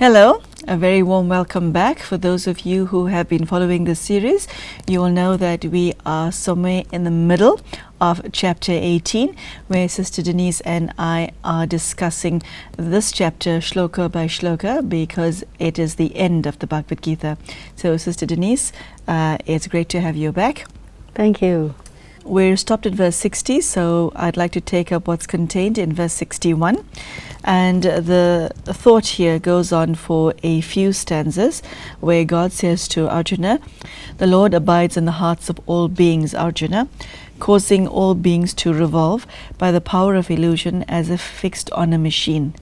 Hello, a very warm welcome back. For those of you who have been following this series, you will know that we are somewhere in the middle of chapter 18, where Sister Denise and I are discussing this chapter shloka by shloka because it is the end of the Bhagavad Gita. So Sister Denise, it's great to have you back. Thank you. We're stopped at verse 60, so I'd like to take up what's contained in verse 61. And the thought here goes on for a few stanzas, where God says to Arjuna, "The Lord abides in the hearts of all beings, Arjuna, causing all beings to revolve by the power of illusion as if fixed on a machine.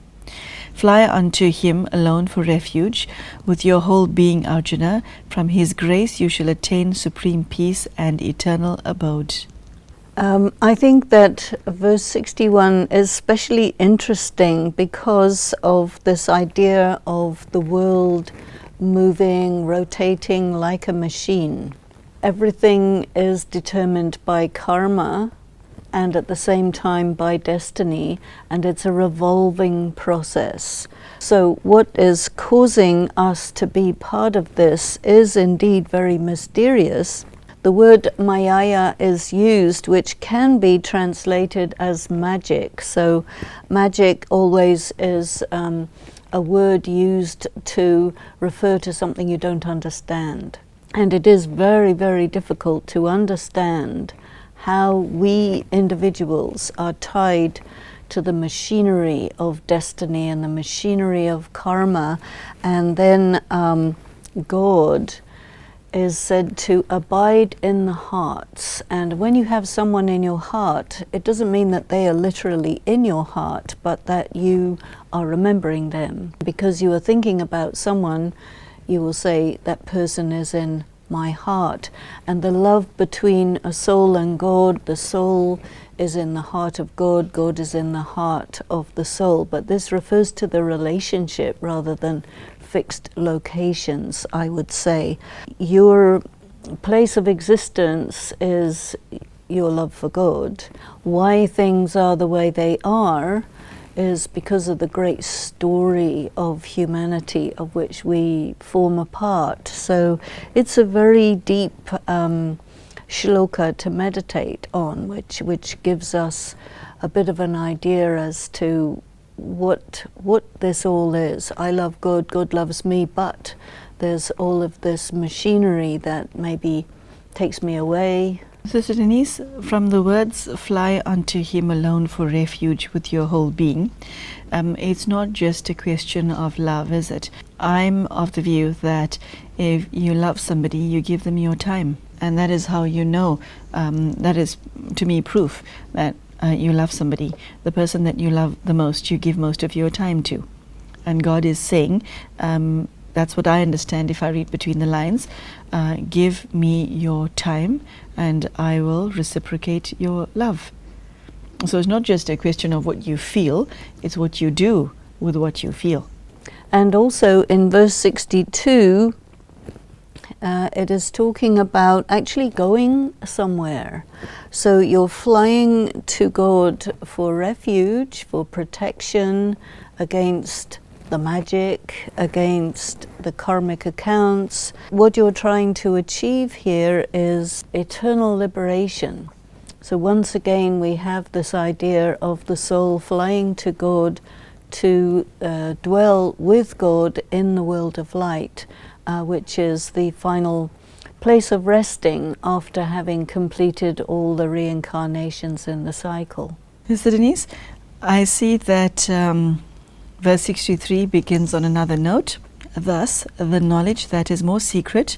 Fly unto him alone for refuge, with your whole being, Arjuna. From his grace you shall attain supreme peace and eternal abode." I think that verse 61 is especially interesting because of this idea of the world moving, rotating like a machine. Everything is determined by karma and at the same time by destiny, and it's a revolving process. So what is causing us to be part of this is indeed very mysterious. The word Maya is used, which can be translated as magic. So magic always is a word used to refer to something you don't understand. And it is very, very difficult to understand how we individuals are tied to the machinery of destiny and the machinery of karma. And then God is said to abide in the hearts. And when you have someone in your heart, it doesn't mean that they are literally in your heart, but that you are remembering them. Because you are thinking about someone, you will say, that person is in my heart. And the love between a soul and God, the soul is in the heart of God, God is in the heart of the soul. But this refers to the relationship rather than fixed locations, I would say. Your place of existence is your love for God. Why things are the way they are is because of the great story of humanity of which we form a part. So it's a very deep shloka to meditate on, which gives us a bit of an idea as to what this all is. I love God, God loves me, but there's all of this machinery that maybe takes me away. Sister Denise, from the words "fly unto him alone for refuge with your whole being," it's not just a question of love, is it? I'm of the view that if you love somebody, you give them your time. And that is how you know, that is to me proof that you love somebody. The person that you love the most, you give most of your time to. And God is saying, that's what I understand if I read between the lines, give me your time and I will reciprocate your love. So it's not just a question of what you feel, it's what you do with what you feel. And also in verse 62, it is talking about actually going somewhere. So you're flying to God for refuge, for protection against the magic, against the karmic accounts. What you're trying to achieve here is eternal liberation. So once again we have this idea of the soul flying to God to dwell with God in the world of light, which is the final place of resting after having completed all the reincarnations in the cycle. Sister Denise, I see that verse 63 begins on another note. Thus, the knowledge that is more secret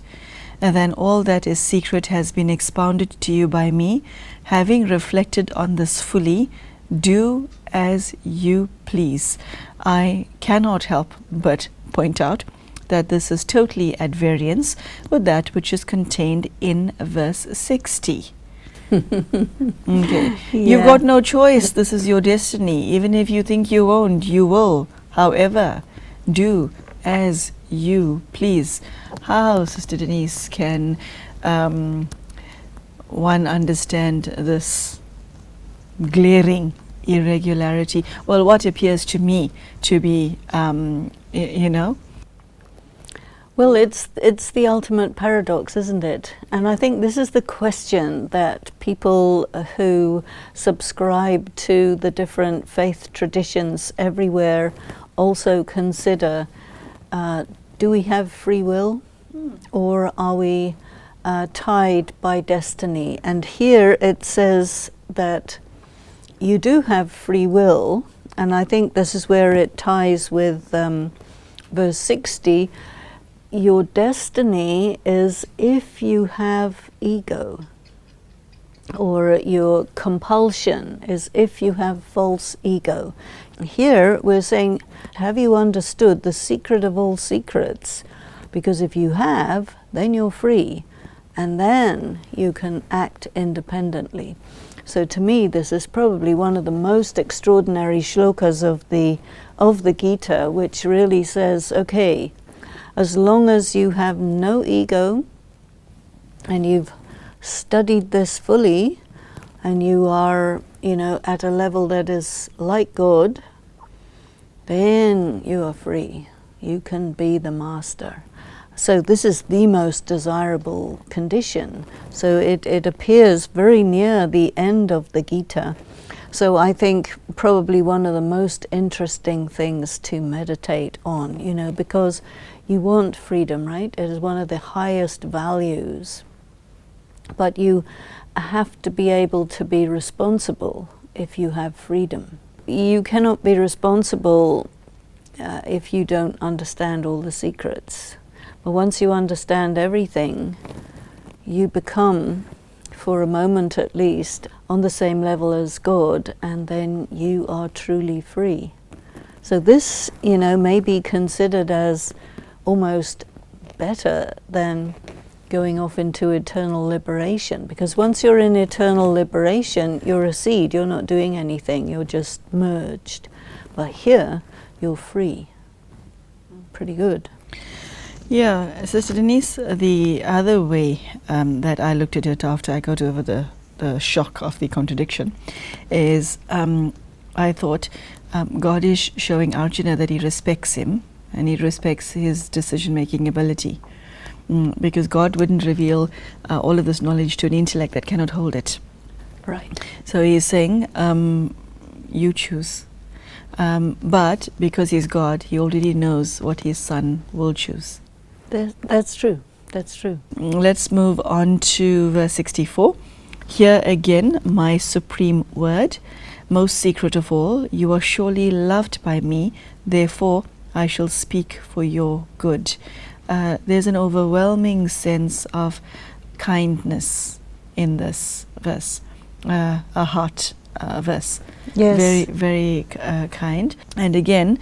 than all that is secret has been expounded to you by me. Having reflected on this fully, do as you please. I cannot help but point out that this is totally at variance with that which is contained in verse 60. Okay. You've got no choice. This is your destiny. Even if you think you won't, you will. However, do as you please. How, Sister Denise, can one understand this glaring irregularity? Well, what appears to me to be, Well, it's the ultimate paradox, isn't it? And I think this is the question that people who subscribe to the different faith traditions everywhere also consider. Do we have free will, or are we tied by destiny? And here it says that you do have free will, and I think this is where it ties with verse 60. Your destiny is if you have ego, or your compulsion is if you have false ego. Here we're saying, have you understood the secret of all secrets? Because if you have, then you're free, and then you can act independently. So to me, this is probably one of the most extraordinary shlokas of the Gita, which really says, okay, as long as you have no ego and you've studied this fully and you are, at a level that is like God, then you are free. You can be the master. So this is the most desirable condition. So it appears very near the end of the Gita. So I think probably one of the most interesting things to meditate on, because you want freedom, right? It is one of the highest values. But you have to be able to be responsible if you have freedom. You cannot be responsible if you don't understand all the secrets. But once you understand everything, you become, for a moment at least, on the same level as God, and then you are truly free. So this, may be considered as almost better than going off into eternal liberation, because once you're in eternal liberation, you're a seed, you're not doing anything, you're just merged. But here, you're free. Pretty good. Yeah, Sister Denise, the other way that I looked at it after I got over the shock of the contradiction is I thought God is showing Arjuna that he respects him and he respects his decision-making ability, because God wouldn't reveal all of this knowledge to an intellect that cannot hold it. Right. So he is saying, you choose. But because he's God, he already knows what his son will choose. That's true. That's true. Let's move on to verse 64. Here again, my supreme word, most secret of all, you are surely loved by me, therefore I shall speak for your good. There's an overwhelming sense of kindness in this verse, a heart verse. Yes. Very, very kind. And again,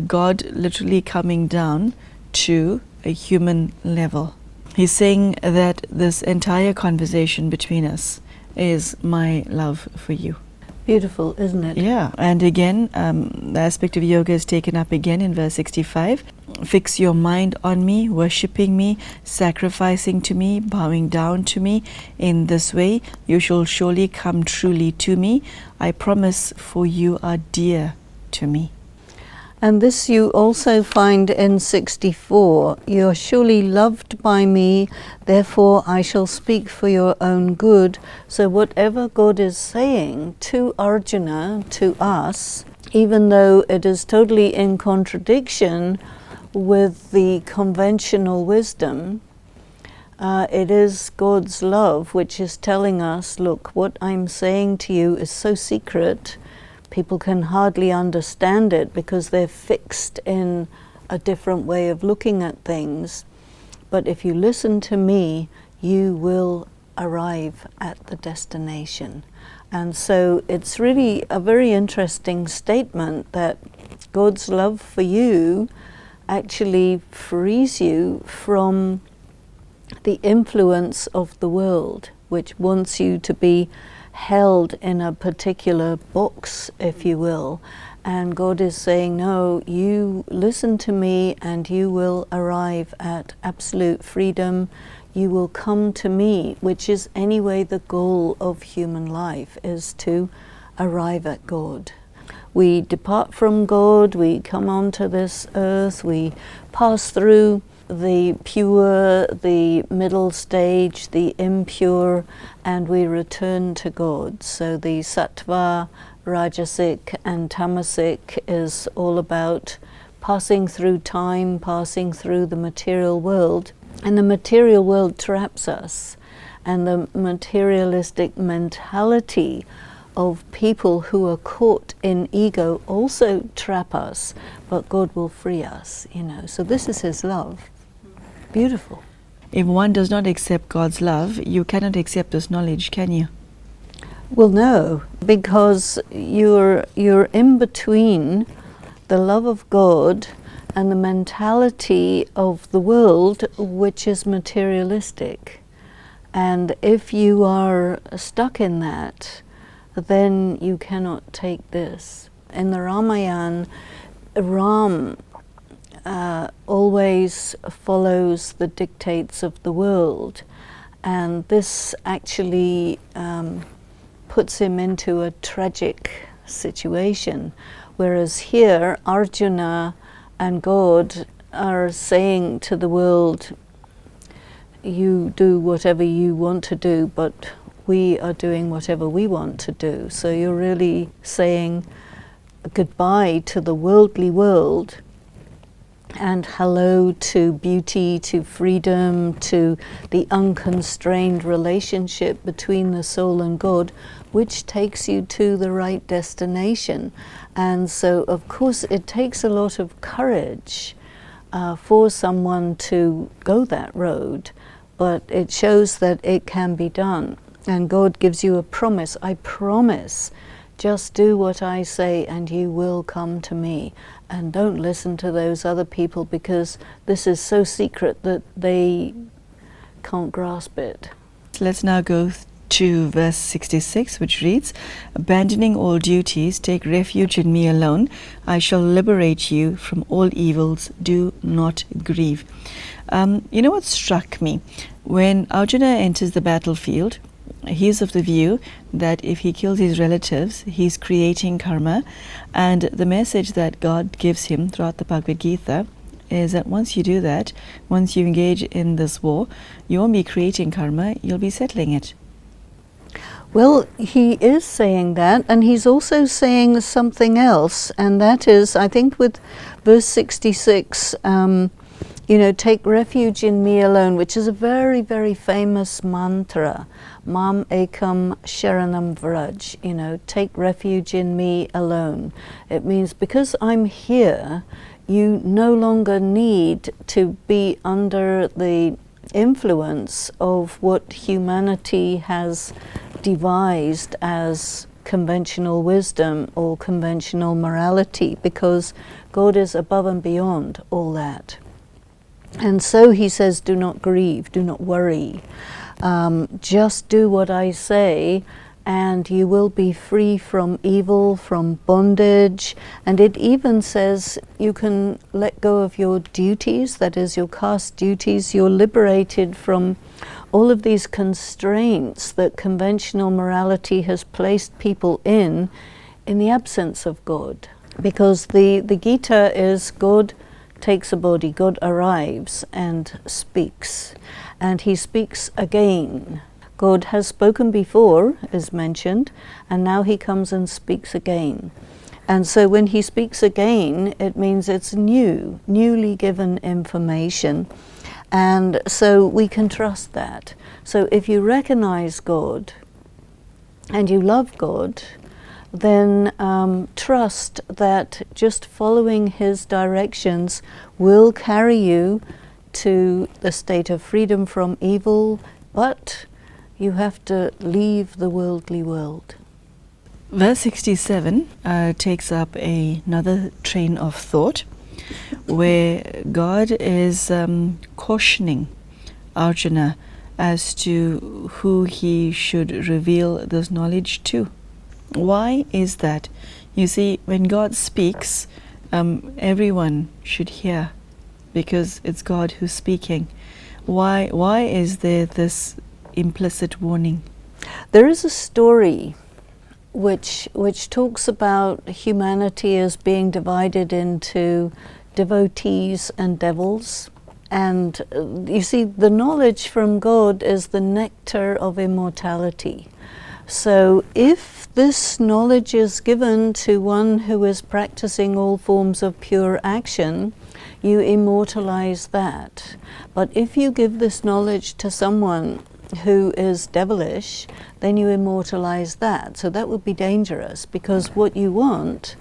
God literally coming down to a human level. He's saying that this entire conversation between us is my love for you. Beautiful, isn't it? Yeah, and again, the aspect of yoga is taken up again in verse 65. Fix your mind on me, worshipping me, sacrificing to me, bowing down to me. In this way, you shall surely come truly to me. I promise, for you are dear to me. And this you also find in 64. You are surely loved by me, therefore I shall speak for your own good. So whatever God is saying to Arjuna, to us, even though it is totally in contradiction with the conventional wisdom, it is God's love which is telling us, look, what I'm saying to you is so secret, people can hardly understand it because they're fixed in a different way of looking at things. But if you listen to me, you will arrive at the destination. And so it's really a very interesting statement that God's love for you actually frees you from the influence of the world, which wants you to be held in a particular box, if you will. And God is saying, no, you listen to me and you will arrive at absolute freedom. You will come to me, which is anyway the goal of human life, is to arrive at God. We depart from God, we come onto this earth, we pass through the pure, the middle stage, the impure, and we return to God. So the sattva, rajasic and tamasic is all about passing through time, passing through the material world. And the material world traps us. And the materialistic mentality of people who are caught in ego also trap us, but God will free us, you know. So this is His love. Beautiful. If one does not accept God's love, you cannot accept this knowledge, can you? Well, no, because you're in between the love of God and the mentality of the world, which is materialistic. And if you are stuck in that, then you cannot take this. In the Ramayana, Ram always follows the dictates of the world, and this actually puts him into a tragic situation, whereas here Arjuna and God are saying to the world, you do whatever you want to do, but we are doing whatever we want to do. So you're really saying goodbye to the worldly world and hello to beauty, to freedom, to the unconstrained relationship between the soul and God, which takes you to the right destination. And so, of course, it takes a lot of courage for someone to go that road, but it shows that it can be done. And God gives you a promise. I promise, just do what I say and you will come to me. And don't listen to those other people, because this is so secret that they can't grasp it. Let's now go to verse 66, which reads, abandoning all duties, take refuge in me alone. I shall liberate you from all evils. Do not grieve. You know what struck me? When Arjuna enters the battlefield, he's of the view that if he kills his relatives, he's creating karma. And the message that God gives him throughout the Bhagavad Gita is that once you do that, once you engage in this war, you won't be creating karma, you'll be settling it. Well, he is saying that, and he's also saying something else, and that is, I think with verse 66, you know, take refuge in me alone, which is a very, very famous mantra. Mam ekam sharanam vraj, you know, take refuge in me alone. It means because I'm here, you no longer need to be under the influence of what humanity has devised as conventional wisdom or conventional morality, because God is above and beyond all that. And so he says, do not grieve, do not worry. Just do what I say, and you will be free from evil, from bondage. And it even says you can let go of your duties, that is your caste duties. You're liberated from all of these constraints that conventional morality has placed people in the absence of God. Because the Gita is God takes a body, God arrives and speaks. And he speaks again. God has spoken before, as mentioned, and now he comes and speaks again. And so when he speaks again, it means it's newly given information. And so we can trust that. So if you recognize God and you love God, then trust that just following his directions will carry you to the state of freedom from evil, but you have to leave the worldly world. Verse 67 takes up another train of thought, where God is cautioning Arjuna as to who he should reveal this knowledge to. Why is that? You see, when God speaks, everyone should hear, because it's God who's speaking. Why is there this implicit warning? There is a story which talks about humanity as being divided into devotees and devils, And you see, the knowledge from God is the nectar of immortality. So if this knowledge is given to one who is practicing all forms of pure action, you immortalize that. But if you give this knowledge to someone who is devilish, then you immortalize that. So that would be dangerous, because what you want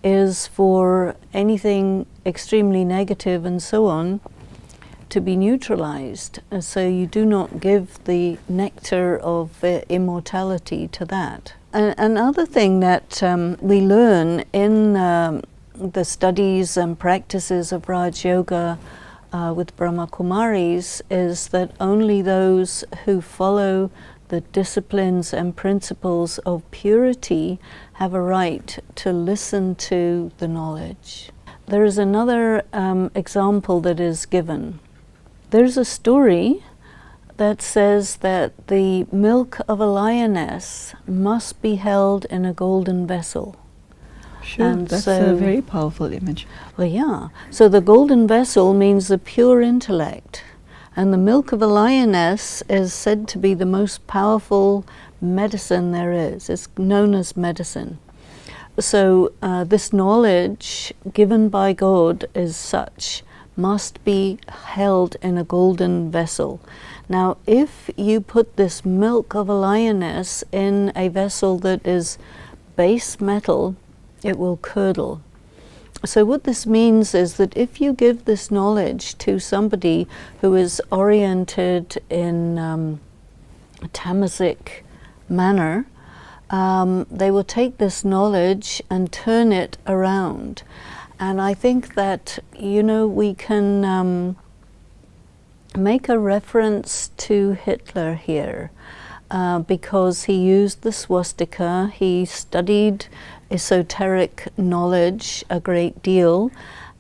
is for anything extremely negative and so on to be neutralized. So you do not give the nectar of immortality to that. Another thing that we learn in the studies and practices of Raj Yoga with Brahma Kumaris is that only those who follow the disciplines and principles of purity have a right to listen to the knowledge. There is another example that is given. There's a story that says that the milk of a lioness must be held in a golden vessel. Sure, And that's so- a very powerful image. Well, yeah. So the golden vessel means the pure intellect. And the milk of a lioness is said to be the most powerful medicine there is. It's known as medicine. So this knowledge given by God is such, must be held in a golden vessel. Now, if you put this milk of a lioness in a vessel that is base metal, it will curdle. So what this means is that if you give this knowledge to somebody who is oriented in a tamasic manner, they will take this knowledge and turn it around. And I think that, you know, we can make a reference to Hitler here because he used the swastika. He studied esoteric knowledge a great deal,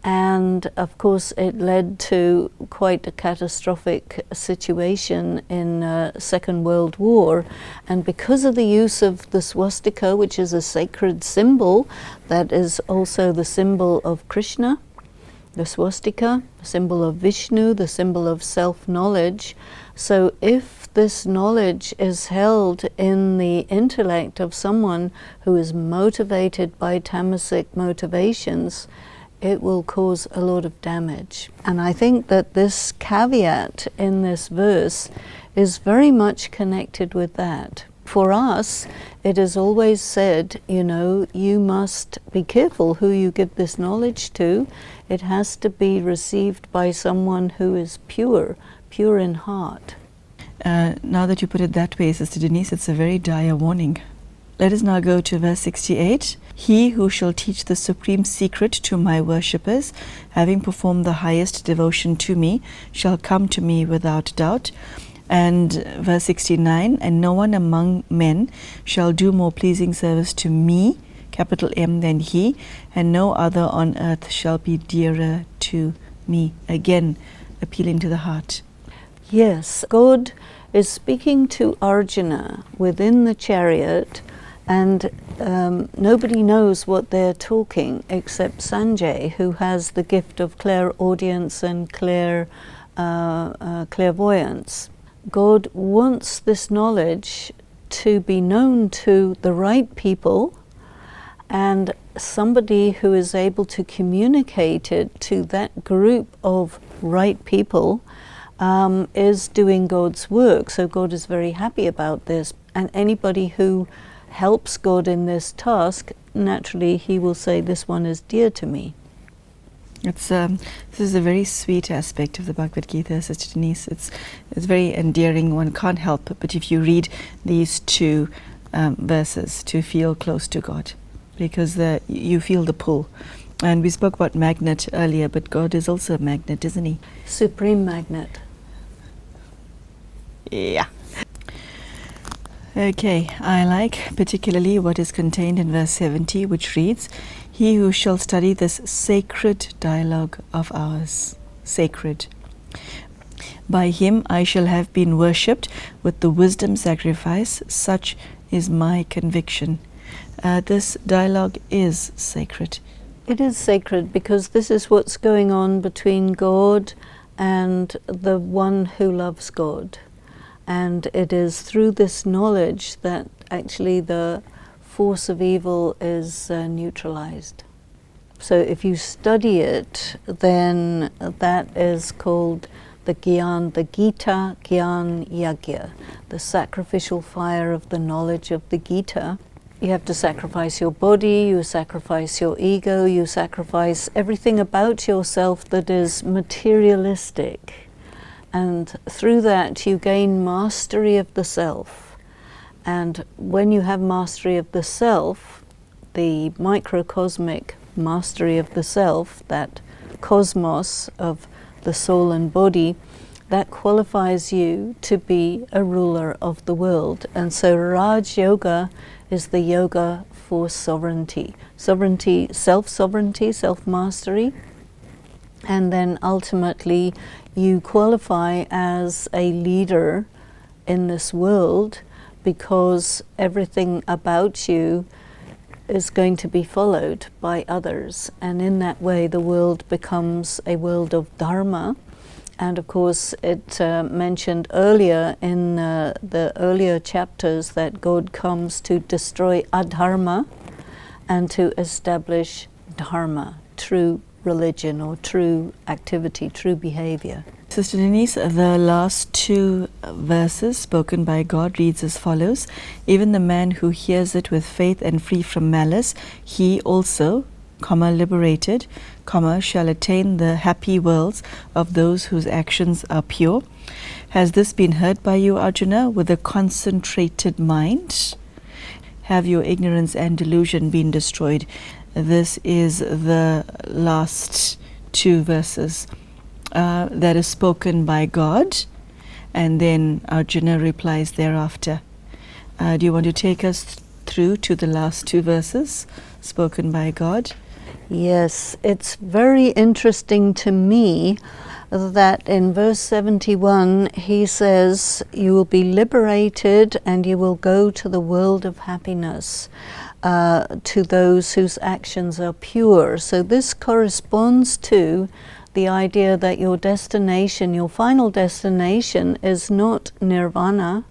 and of course it led to quite a catastrophic situation in Second World War. And because of the use of the swastika, which is a sacred symbol, that is also the symbol of Krishna, the swastika, the symbol of Vishnu, the symbol of self-knowledge. So if this knowledge is held in the intellect of someone who is motivated by tamasic motivations, it will cause a lot of damage. And I think that this caveat in this verse is very much connected with that. For us, it is always said, you know, you must be careful who you give this knowledge to. It has to be received by someone who is pure in heart. Now that you put it that way, Sister Denise, it's a very dire warning. Let us now go to verse 68. He who shall teach the supreme secret to my worshippers, having performed the highest devotion to me, shall come to me without doubt. And verse 69, and no one among men shall do more pleasing service to me, capital M, than he, and no other on earth shall be dearer to me. Again, appealing to the heart. Yes, God is speaking to Arjuna within the chariot, and nobody knows what they're talking except Sanjay, who has the gift of clairaudience and clairvoyance. God wants this knowledge to be known to the right people, and somebody who is able to communicate it to that group of right people is doing God's work. So God is very happy about this, and anybody who helps God in this task, naturally he will say, this one is dear to me. This is a very sweet aspect of the Bhagavad Gita, Sister Denise. It's very endearing. One can't help but if you read these two verses to feel close to God, because you feel the pull. And we spoke about magnet earlier, but God is also a magnet, isn't he? Supreme magnet. Yeah. Okay, I like particularly what is contained in verse 70, which reads, he who shall study this sacred dialogue of ours, sacred. By him I shall have been worshipped with the wisdom sacrifice, such is my conviction. This dialogue is sacred. It is sacred because this is what's going on between God and the one who loves God. And it is through this knowledge that actually the force of evil is neutralized. So if you study it, then that is called the Gyan, the Gita Gyan Yagya, the sacrificial fire of the knowledge of the Gita. You have to sacrifice your body, you sacrifice your ego, you sacrifice everything about yourself that is materialistic. And through that you gain mastery of the self. And when you have mastery of the self, the microcosmic mastery of the self, that cosmos of the soul and body, that qualifies you to be a ruler of the world. And so Raj Yoga is the yoga for sovereignty. Sovereignty, self-sovereignty, self-mastery. And then ultimately you qualify as a leader in this world because everything about you is going to be followed by others. And in that way the world becomes a world of dharma. And of course it mentioned earlier in the earlier chapters that God comes to destroy adharma and to establish dharma, true religion or true activity, true behavior. Sister Denise, the last two verses spoken by God reads as follows: even the man who hears it with faith and free from malice, he also, liberated, shall attain the happy worlds of those whose actions are pure. Has this been heard by you, Arjuna, with a concentrated mind? Have your ignorance and delusion been destroyed? This is the last two verses that is spoken by God, and then Arjuna replies thereafter. Do you want to take us through to the last two verses spoken by God? Yes, it's very interesting to me that in verse 71 he says, you will be liberated and you will go to the world of happiness, to those whose actions are pure. So this corresponds to the idea that your destination, your final destination, is not nirvana,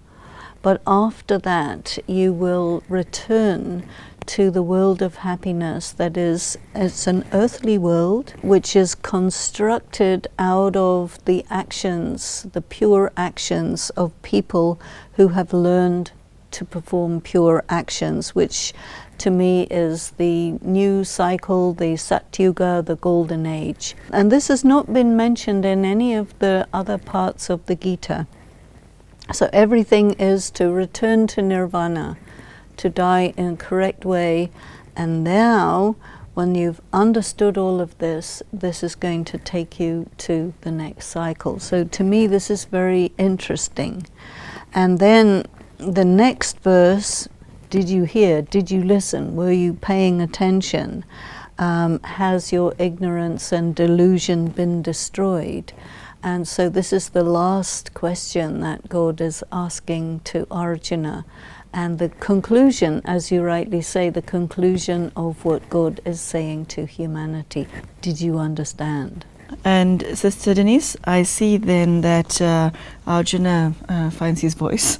but after that you will return to the world of happiness. That is, it's an earthly world which is constructed out of the actions, the pure actions of people who have learned to perform pure actions, which to me is the new cycle, the Satyuga, the golden age. And this has not been mentioned in any of the other parts of the Gita. So everything is to return to nirvana, to die in a correct way. And now, when you've understood all of this, this is going to take you to the next cycle. So to me, this is very interesting. And then the next verse, did you hear? Did you listen? Were you paying attention? Has your ignorance and delusion been destroyed? And so this is the last question that God is asking to Arjuna. And the conclusion, as you rightly say, the conclusion of what God is saying to humanity. Did you understand? And Sister Denise, I see then that Arjuna finds his voice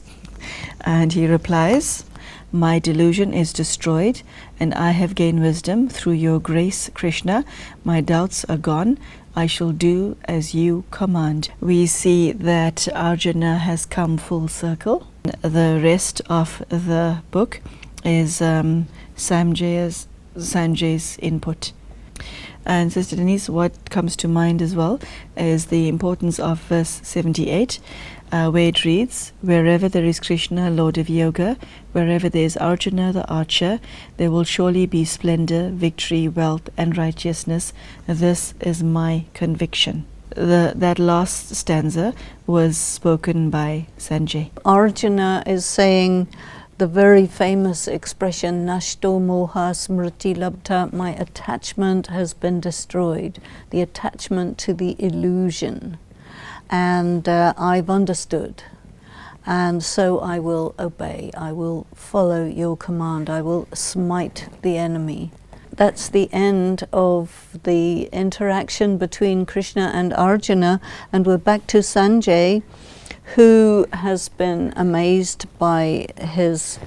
and he replies, my delusion is destroyed and I have gained wisdom through your grace, Krishna. My doubts are gone. I shall do as you command. We see that Arjuna has come full circle. The rest of the book is Sanjay's input. And Sister Denise, what comes to mind as well is the importance of verse 78, where it reads, wherever there is Krishna, Lord of Yoga, wherever there is Arjuna the archer, there will surely be splendor, victory, wealth, and righteousness. This is my conviction. That last stanza was spoken by Sanjay. Arjuna is saying the very famous expression, Nashto moha smriti labdha, my attachment has been destroyed, the attachment to the illusion. And I've understood. And so I will obey, I will follow your command, I will smite the enemy. that's the end of the interaction between Krishna and Arjuna, and we're back to Sanjay, who has been amazed by his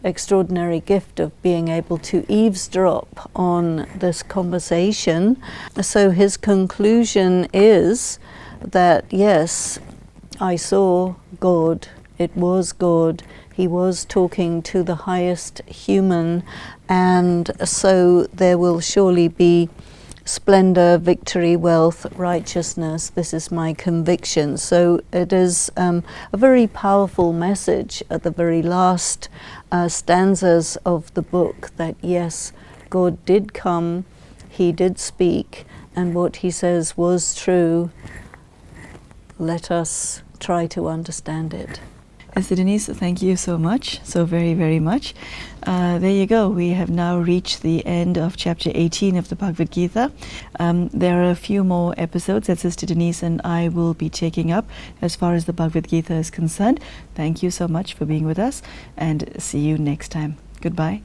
extraordinary gift of being able to eavesdrop on this conversation. So his conclusion is that, yes, I saw God, it was God, he was talking to the highest human, and so there will surely be splendor, victory, wealth, righteousness. This is my conviction. So it is a very powerful message at the very last stanzas of the book, that yes, God did come, he did speak, and what he says was true. Let us try to understand it. Esther Denise, thank you so much, so very, very much. There you go. We have now reached the end of chapter 18 of the Bhagavad Gita. There are a few more episodes that Sister Denise and I will be taking up as far as the Bhagavad Gita is concerned. Thank you so much for being with us, and see you next time. Goodbye.